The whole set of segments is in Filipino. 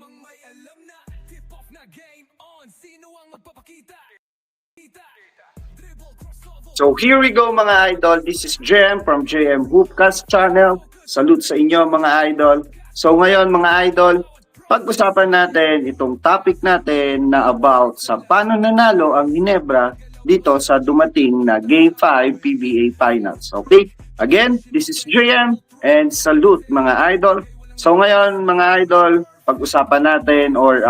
Lamang may alam na tip off na game on. Sino ang magpapakita? Dribble, crossover. So here we go mga idol. This is JM from JM Hoopcast Channel. Salute sa inyo mga idol. So ngayon mga idol, pag-usapan natin itong topic natin na about sa paano nanalo ang Ginebra dito sa dumating na Game 5 PBA Finals. Okay? Again, this is JM and salute mga idol. So ngayon mga idol, pag-usapan natin or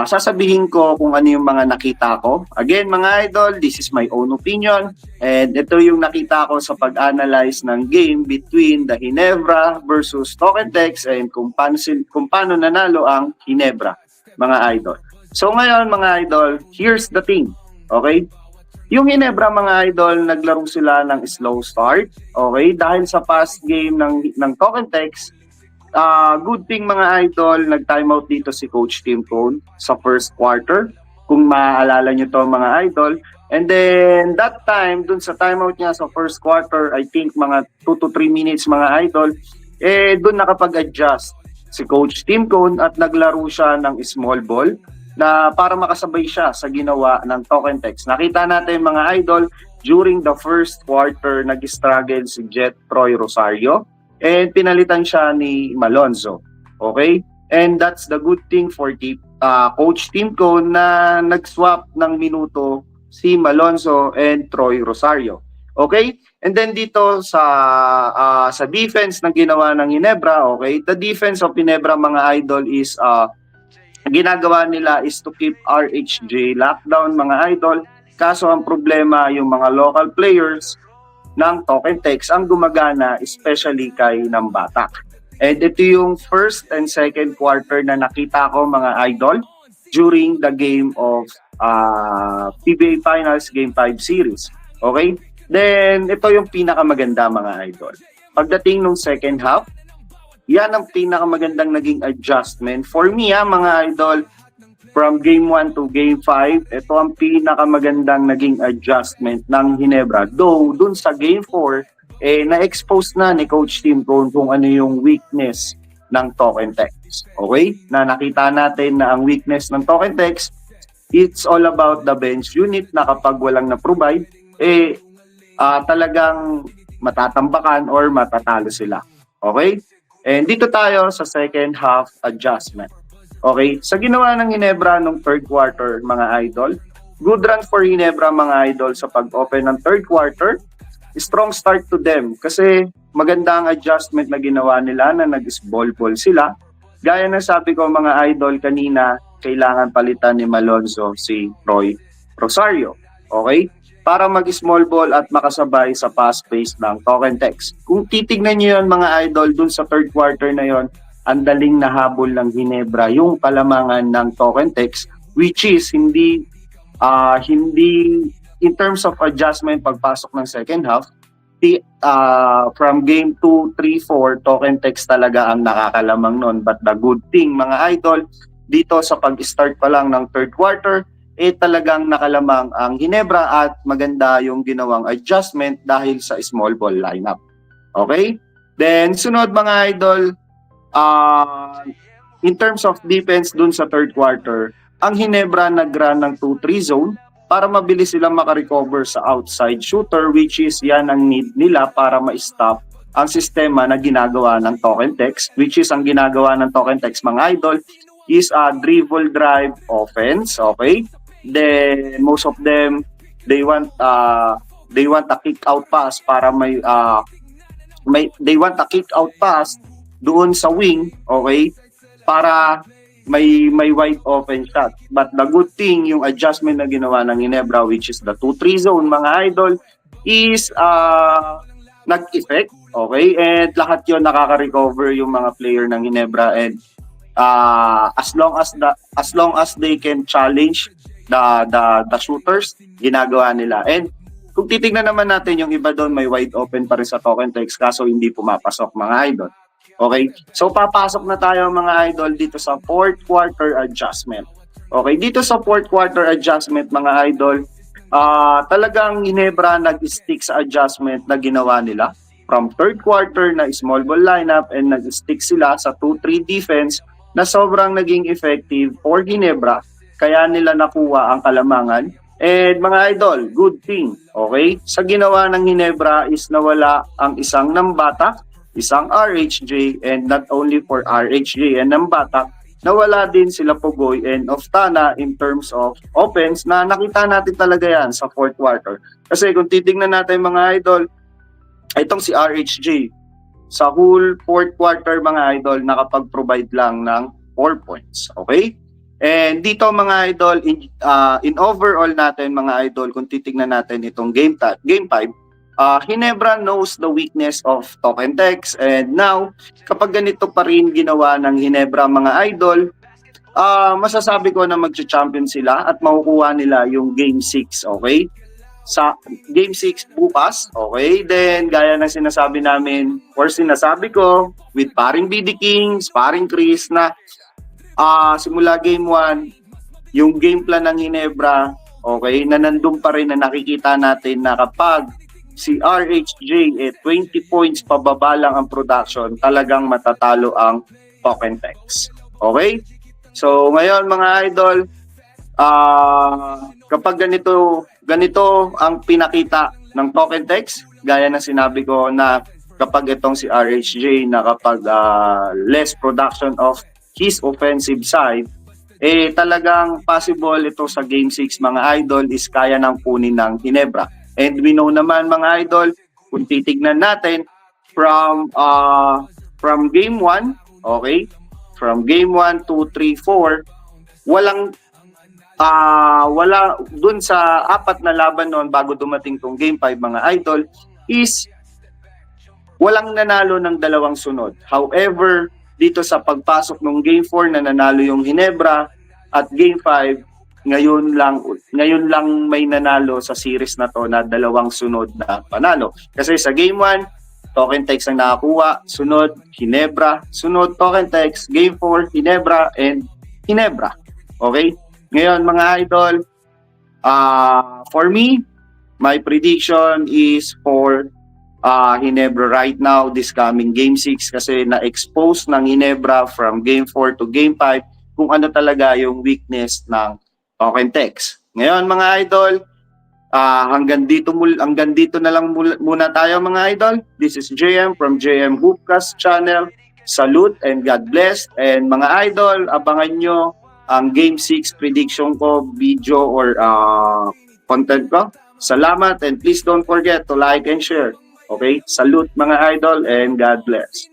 sasabihin ko kung ano yung mga nakita ko. Again, mga idol, this is my own opinion. And ito yung nakita ko sa pag-analyze ng game between the Ginebra versus Tokentex and kung paano nanalo ang Ginebra, mga idol. So ngayon, mga idol, here's the thing. Okay? Yung Ginebra, mga idol, naglaro sila ng slow start. Okay? Dahil sa past game ng Tokentex, good thing mga idol, nag-timeout dito si Coach Tim Cone sa first quarter. Kung maaalala nyo to mga idol. And then that time, dun sa timeout niya sa first quarter, I think mga 2 to 3 minutes mga idol, dun nakapag-adjust si Coach Tim Cone at naglaro siya ng small ball na para makasabay siya sa ginawa ng Tokentex. Nakita natin mga idol, during the first quarter, nag-struggle si Jet Troy Rosario. And pinalitan siya ni Malonzo. Okay? And that's the good thing for Coach Tim Cone na nag-swap ng minuto si Malonzo and Troy Rosario. Okay? And then dito sa defense na ginawa ng Ginebra, okay? The defense of Ginebra mga idol is ginagawa nila is to keep RHJ lockdown mga idol. Kaso ang problema yung mga local players ng Tokentex ang gumagana, especially kay Nambatak. And ito yung first and second quarter na nakita ko mga idol during the game of PBA Finals Game 5 Series. Okay? Then ito yung pinakamaganda mga idol. Pagdating nung second half, yan ang pinakamagandang naging adjustment. For me mga idol, from Game 1 to Game 5, ito ang pinakamagandang naging adjustment ng Ginebra. Though, dun sa Game 4, na-expose na ni Coach Tim Cone kung ano yung weakness ng Tokentex. Okay? Na nakita natin na ang weakness ng Tokentex, it's all about the bench unit na kapag walang na-provide, talagang matatambakan or matatalo sila. Okay? And dito tayo sa second half adjustment. Okay, sa ginawa ng Ginebra nung third quarter, mga idol, good run for Ginebra, mga idol, sa pag-open ng third quarter. Strong start to them kasi maganda ang adjustment na ginawa nila na nag-small ball sila. Gaya na sabi ko mga idol kanina, kailangan palitan ni Malonzo si Troy Rosario. Okay? Para mag-small ball at makasabay sa fast pace ng Tokentex. Kung titignan nyo yun mga idol, dun sa third quarter na yon, ang daling nahabol ng Ginebra yung kalamangan ng Tokentex, which is hindi in terms of adjustment pagpasok ng second half, from game 2, 3, 4, Tokentex talaga ang nakakalamang nun. But the good thing mga idol, dito sa pag-start pa lang ng third quarter, talagang nakalamang ang Ginebra at maganda yung ginawang adjustment dahil sa small ball lineup. Okay? Then sunod mga idol, in terms of defense dun sa third quarter, ang Ginebra nag-run ng 2-3 zone para mabilis silang makarecover sa outside shooter, which is yan ang need nila para ma-stop ang sistema na ginagawa ng Tokentex, which is ang ginagawa ng Tokentex mga idol is a dribble drive offense. Okay? Then most of them they want a kick out pass para they want a kick out pass doon sa wing, okay, para may wide open shot. But the good thing, yung adjustment na ginawa ng Ginebra, which is the 2-3 zone, mga idol, is nag-effect, okay, and lahat yon nakaka-recover yung mga player ng Ginebra, and as long as they can challenge the shooters, ginagawa nila. And kung titignan naman natin yung iba doon, may wide open pa rin sa Tokentex, kaso hindi pumapasok mga idol. Okay? So papasok na tayo mga idol dito sa fourth quarter adjustment. Okay, dito sa fourth quarter adjustment mga idol, talagang Ginebra nag-stick sa adjustment na ginawa nila from third quarter na small ball lineup, and nag-stick sila sa 2-3 defense na sobrang naging effective for Ginebra, kaya nila nakuha ang kalamangan. And mga idol, good thing, okay? Sa ginawa ng Ginebra is nawala ang isang Nambata, isang RHJ, and not only for RHJ and Nambata, nawala din sila Pugoy and Oftana in terms of offense na nakita natin talaga yan sa fourth quarter. Kasi kung titingnan natin mga idol, itong si RHJ, sa whole fourth quarter mga idol, nakapag-provide lang ng 4 points, okay? And dito mga idol, in overall natin mga idol, kung titingnan natin itong game 5, Ginebra knows the weakness of Token Tex, and now kapag ganito pa rin ginawa ng Ginebra mga idol, masasabi ko na mag-champion sila at makukuha nila yung game 6, okay? Sa game 6 bukas, okay? Then gaya ng sinasabi namin or sinasabi ko with paring BD Kings, paring Chris na simula game 1, yung game plan ng Ginebra, okay, na nandun pa rin na nakikita natin na kapag si RHJ 20 points pababa lang ang production, talagang matatalo ang Token Tex. Okay? So ngayon mga idol, kapag ganito ang pinakita ng Token Tex, gaya na sinabi ko na kapag itong si RHJ na kapag less production of his offensive side, talagang possible ito sa game 6 mga idol is kaya nang kunin ng Ginebra. And we know naman mga idol, kung titignan natin from game 1, okay? From game 1, 2, 3, 4, wala dun sa 4 na laban noon bago dumating tong game 5 mga idol is walang nanalo ng 2 sunod. However, dito sa pagpasok ng game 4 na nanalo yung Ginebra at game 5, ngayon lang may nanalo sa series na to na 2 sunod na panalo. Kasi sa game 1, Token Tex ang nakakuha, sunod Ginebra, sunod Token Tex, game 4 Ginebra and Ginebra. Okay? Ngayon mga idol, for me, my prediction is for Ginebra right now this coming game 6 kasi na-expose ng Ginebra from game 4 to game 5 kung ano talaga yung weakness ng Token Tex. Ngayon mga idol, hanggang dito na lang muna tayo mga idol. This is JM from JM Hoopcast channel. Salute and God bless. And mga idol, abangan nyo ang game 6 prediction ko, video or content ko. Salamat and please don't forget to like and share. Okay? Salute mga idol and God bless.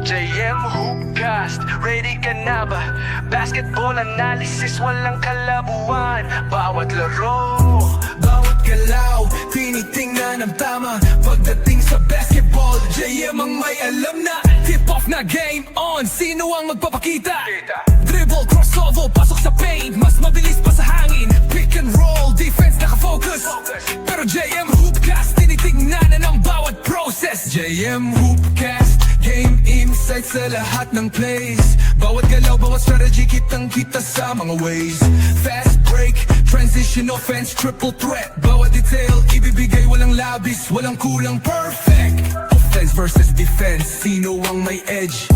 JM Hoopcast, ready ka na ba? Basketball analysis, walang kalabuan. Bawat laro, bawat galaw, tinitingnan ang tama. Pagdating sa basketball, JM ang may alam na. Tip-off na game on, sino ang magpapakita? Dribble, crossover, pasok sa paint, mas mabilis pa sa hangin. Pick and roll, defense nakafocus. Pero JM Hoopcast, tinitingnan na ng bawat process. JM Hoopcast, game insights sa lahat ng plays. Bawat galaw, bawat strategy, kitang-kita sa mga ways. Fast break, transition offense, triple threat. Bawat detail, ibibigay, walang labis, walang kulang, perfect. Offense versus defense, sino ang may edge?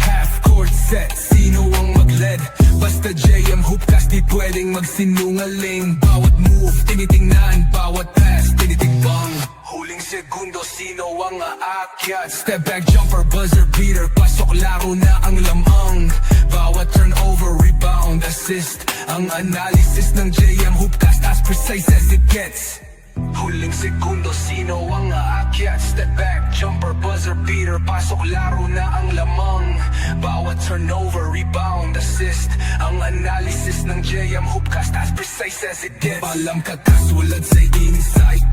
Half court set, sino ang mag-lead? Basta JM Hoopcast, di pwedeng magsinungaling. Bawat move, tinitingnan, bawat pass, tinitigbang. Huling segundo, sino ang aakyat? Step back jumper, buzzer beater, pasok laro na ang lamang. Bawat turnover, rebound, assist. Ang analysis ng JM Hoopcast, as precise as it gets. Huling segundo, sino ang aakyat? Step back jumper, buzzer beater, pasok laro na ang lamang. Bawat turnover, rebound, assist. Ang analysis ng JM Hoopcast, as precise as it gets. Palam ka kasulad sa insight,